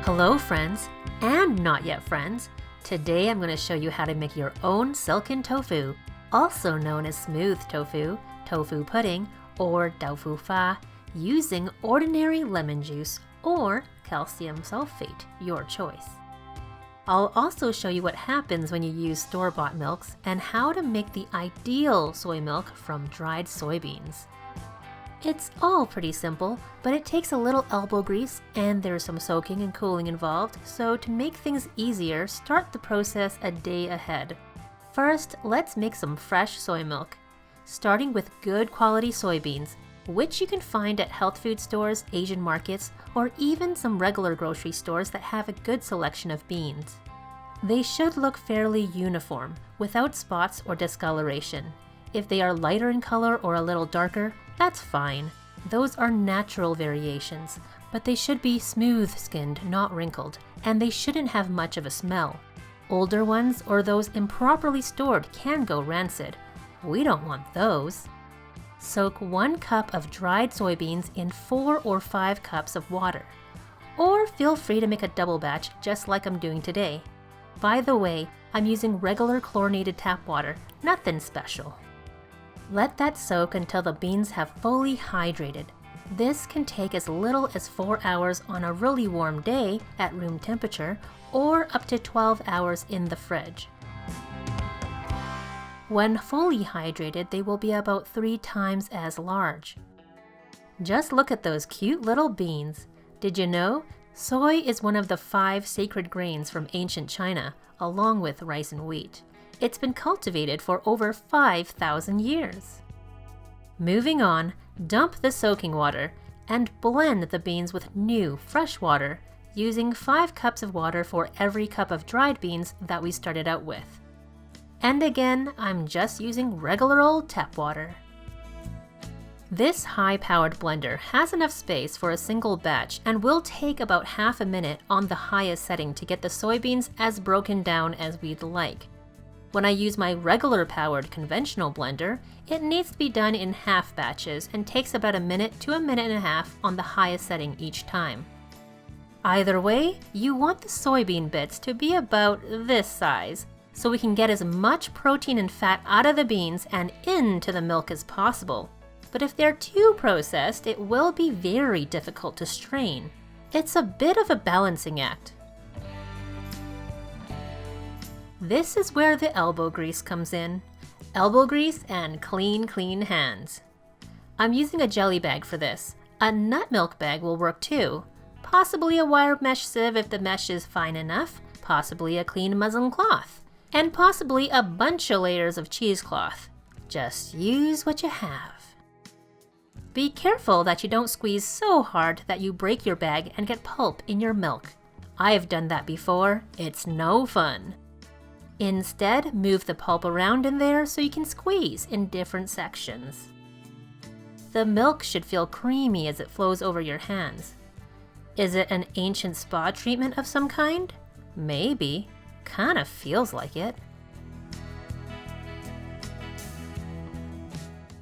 Hello friends, and not yet friends. Today I'm going to show you how to make your own silken tofu, also known as smooth tofu, tofu pudding, or tofu fa, using ordinary lemon juice or calcium sulfate, your choice. I'll also show you what happens when you use store-bought milks and how to make the ideal soy milk from dried soybeans. It's all pretty simple, but it takes a little elbow grease and there's some soaking and cooling involved, so to make things easier, start the process a day ahead. First, let's make some fresh soy milk, starting with good quality soybeans, which you can find at health food stores, Asian markets, or even some regular grocery stores that have a good selection of beans. They should look fairly uniform, without spots or discoloration. If they are lighter in color or a little darker, that's fine. Those are natural variations, but they should be smooth-skinned, not wrinkled, and they shouldn't have much of a smell. Older ones or those improperly stored can go rancid. We don't want those. Soak 1 cup of dried soybeans in 4 or 5 cups of water. Or feel free to make a double batch just like I'm doing today. By the way, I'm using regular chlorinated tap water, nothing special. Let that soak until the beans have fully hydrated. This can take as little as 4 hours on a really warm day at room temperature or up to 12 hours in the fridge. When fully hydrated, they will be about 3 times as large. Just look at those cute little beans. Did you know? Soy is one of the 5 sacred grains from ancient China, along with rice and wheat. It's been cultivated for over 5,000 years. Moving on, dump the soaking water and blend the beans with new, fresh water, using 5 cups of water for every cup of dried beans that we started out with. And again, I'm just using regular old tap water. This high-powered blender has enough space for a single batch and will take about half a minute on the highest setting to get the soybeans as broken down as we'd like. When I use my regular powered conventional blender, it needs to be done in half batches and takes about a minute to a minute and a half on the highest setting each time. Either way, you want the soybean bits to be about this size, so we can get as much protein and fat out of the beans and into the milk as possible. But if they're too processed, it will be very difficult to strain. It's a bit of a balancing act. This is where the elbow grease comes in. Elbow grease and clean hands. I'm using a jelly bag for this. A nut milk bag will work too. Possibly a wire mesh sieve if the mesh is fine enough. Possibly a clean muslin cloth. And possibly a bunch of layers of cheesecloth. Just use what you have. Be careful that you don't squeeze so hard that you break your bag and get pulp in your milk. I've done that before. It's no fun. Instead, move the pulp around in there so you can squeeze in different sections. The milk should feel creamy as it flows over your hands. Is it an ancient spa treatment of some kind? Maybe. Kinda feels like it.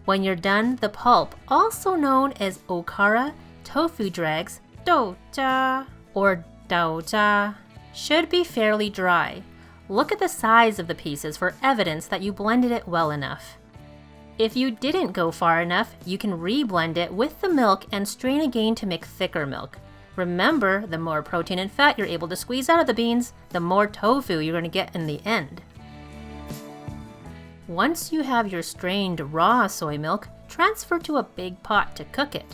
When you're done, the pulp, also known as okara, tofu dregs, doucha, or doucha, should be fairly dry. Look at the size of the pieces for evidence that you blended it well enough. If you didn't go far enough, you can re-blend it with the milk and strain again to make thicker milk. Remember, the more protein and fat you're able to squeeze out of the beans, the more tofu you're going to get in the end. Once you have your strained raw soy milk, transfer to a big pot to cook it.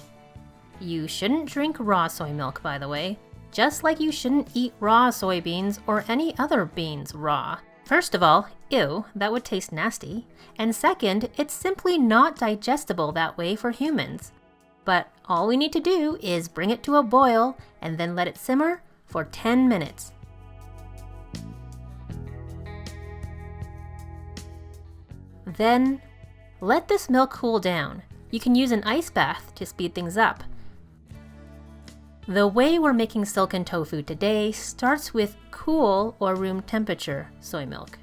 You shouldn't drink raw soy milk, by the way. Just like you shouldn't eat raw soybeans or any other beans raw. First of all, ew, that would taste nasty. And second, it's simply not digestible that way for humans. But all we need to do is bring it to a boil and then let it simmer for 10 minutes. Then, let this milk cool down. You can use an ice bath to speed things up. The way we're making silken tofu today starts with cool or room temperature soy milk.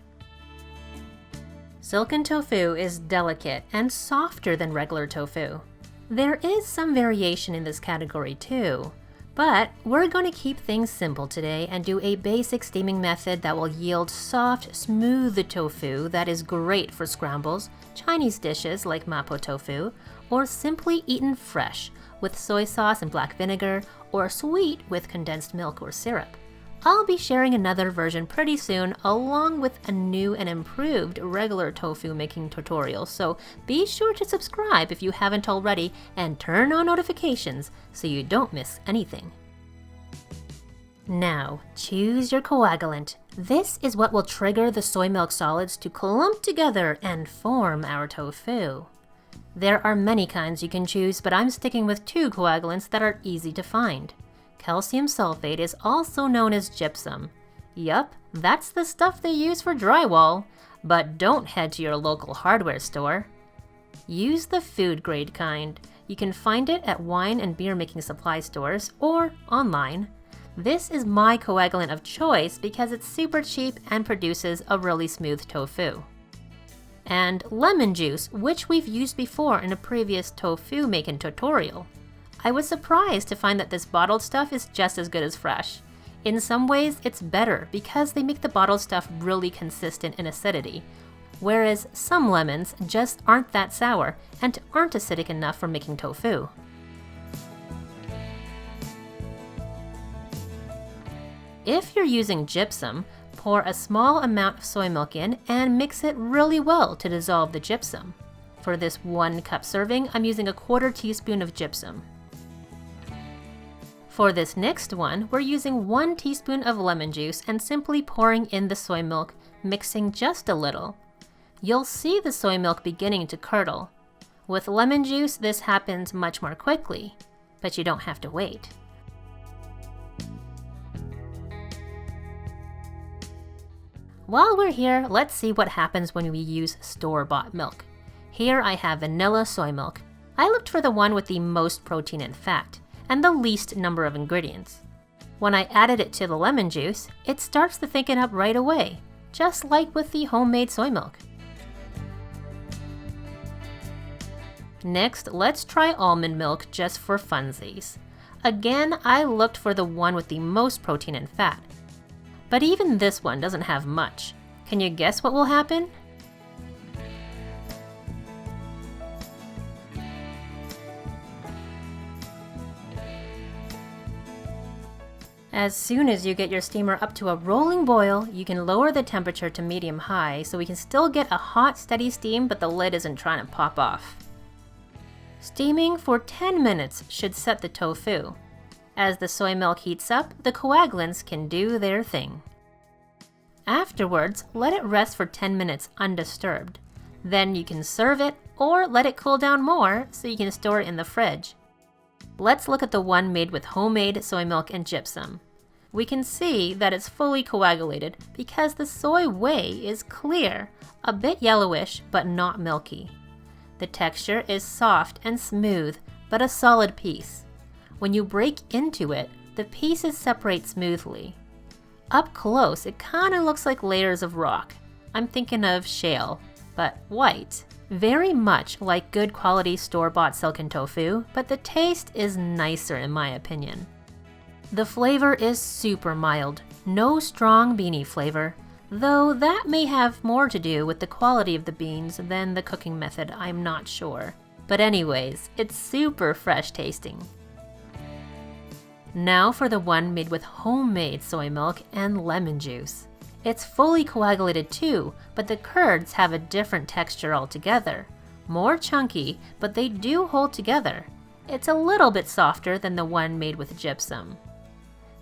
Silken tofu is delicate and softer than regular tofu. There is some variation in this category too. But we're going to keep things simple today and do a basic steaming method that will yield soft, smooth tofu that is great for scrambles, Chinese dishes like mapo tofu, or simply eaten fresh with soy sauce and black vinegar, or sweet with condensed milk or syrup. I'll be sharing another version pretty soon along with a new and improved regular tofu making tutorial, so be sure to subscribe if you haven't already and turn on notifications so you don't miss anything. Now, choose your coagulant. This is what will trigger the soy milk solids to clump together and form our tofu. There are many kinds you can choose, but I'm sticking with 2 coagulants that are easy to find. Calcium sulfate is also known as gypsum. Yup, that's the stuff they use for drywall. But don't head to your local hardware store. Use the food grade kind. You can find it at wine and beer making supply stores or online. This is my coagulant of choice because it's super cheap and produces a really smooth tofu. And lemon juice, which we've used before in a previous tofu making tutorial. I was surprised to find that this bottled stuff is just as good as fresh. In some ways, it's better because they make the bottled stuff really consistent in acidity, whereas some lemons just aren't that sour and aren't acidic enough for making tofu. If you're using gypsum, pour a small amount of soy milk in and mix it really well to dissolve the gypsum. For this 1 cup serving, I'm using a 1/4 teaspoon of gypsum. For this next one, we're using 1 teaspoon of lemon juice and simply pouring in the soy milk, mixing just a little. You'll see the soy milk beginning to curdle. With lemon juice, this happens much more quickly, but you don't have to wait. While we're here, let's see what happens when we use store-bought milk. Here I have vanilla soy milk. I looked for the one with the most protein and fat, and the least number of ingredients. When I added it to the lemon juice, it starts to thicken up right away, just like with the homemade soy milk. Next, let's try almond milk just for funsies. Again, I looked for the one with the most protein and fat. But even this one doesn't have much. Can you guess what will happen? As soon as you get your steamer up to a rolling boil, you can lower the temperature to medium-high so we can still get a hot, steady steam, but the lid isn't trying to pop off. Steaming for 10 minutes should set the tofu. As the soy milk heats up, the coagulants can do their thing. Afterwards, let it rest for 10 minutes undisturbed. Then you can serve it or let it cool down more so you can store it in the fridge. Let's look at the one made with homemade soy milk and gypsum. We can see that it's fully coagulated because the soy whey is clear, a bit yellowish but not milky. The texture is soft and smooth, but a solid piece. When you break into it, the pieces separate smoothly. Up close, it kind of looks like layers of rock. I'm thinking of shale, but white. Very much like good quality store-bought silken tofu, but the taste is nicer in my opinion. The flavor is super mild, no strong beanie flavor, though that may have more to do with the quality of the beans than the cooking method, I'm not sure. But anyways, it's super fresh tasting. Now for the one made with homemade soy milk and lemon juice. It's fully coagulated too, but the curds have a different texture altogether. More chunky, but they do hold together. It's a little bit softer than the one made with gypsum.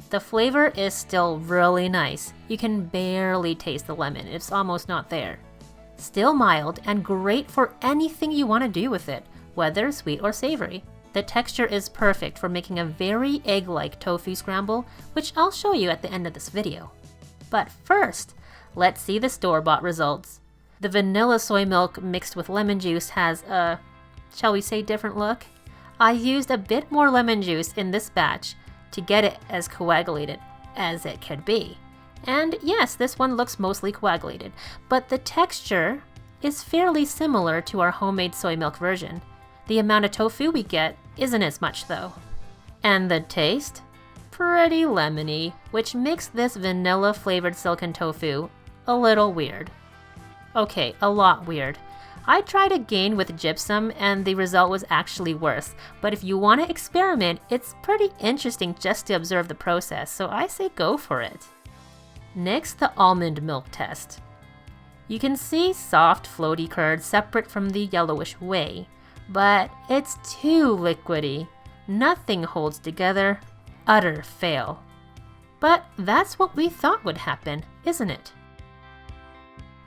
The flavor is still really nice. You can barely taste the lemon, it's almost not there. Still mild and great for anything you want to do with it, whether sweet or savory. The texture is perfect for making a very egg-like tofu scramble, which I'll show you at the end of this video. But first, let's see the store-bought results. The vanilla soy milk mixed with lemon juice has a, shall we say, different look? I used a bit more lemon juice in this batch to get it as coagulated as it could be. And yes, this one looks mostly coagulated, but the texture is fairly similar to our homemade soy milk version. The amount of tofu we get isn't as much though. And the taste? pretty lemony, which makes this vanilla-flavored silken tofu a little weird. Okay, a lot weird. I tried again with gypsum and the result was actually worse, but if you want to experiment, it's pretty interesting just to observe the process, so I say go for it. Next, the almond milk test. You can see soft floaty curd separate from the yellowish whey, but it's too liquidy. Nothing holds together. Utter fail. But that's what we thought would happen, isn't it?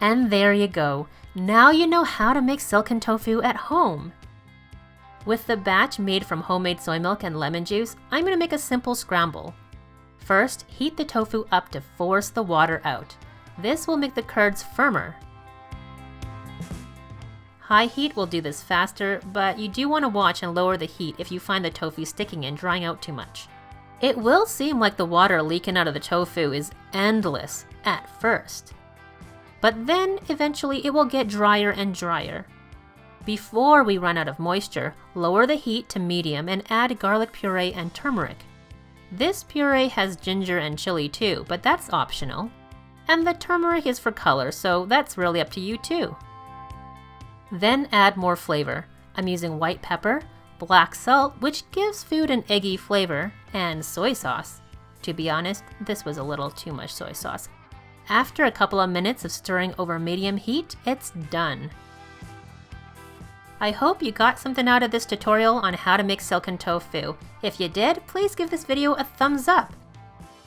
And there you go. Now you know how to make silken tofu at home. With the batch made from homemade soy milk and lemon juice, I'm going to make a simple scramble. First, heat the tofu up to force the water out. This will make the curds firmer. High heat will do this faster, but you do want to watch and lower the heat if you find the tofu sticking and drying out too much. It will seem like the water leaking out of the tofu is endless at first. But then, eventually, it will get drier and drier. Before we run out of moisture, lower the heat to medium and add garlic puree and turmeric. This puree has ginger and chili too, but that's optional. And the turmeric is for color, so that's really up to you too. Then add more flavor. I'm using white pepper, black salt, which gives food an eggy flavor, and soy sauce. To be honest, this was a little too much soy sauce. After a couple of minutes of stirring over medium heat, it's done. I hope you got something out of this tutorial on how to make silken tofu. If you did, please give this video a thumbs up.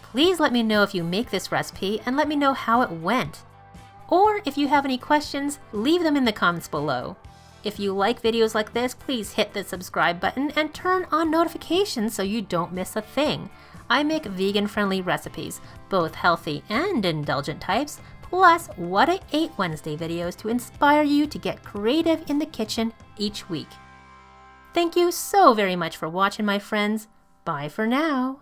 Please let me know if you make this recipe and let me know how it went. Or if you have any questions, leave them in the comments below. If you like videos like this, please hit the subscribe button and turn on notifications so you don't miss a thing. I make vegan-friendly recipes, both healthy and indulgent types, plus What I Ate Wednesday videos to inspire you to get creative in the kitchen each week. Thank you so very much for watching, my friends. Bye for now.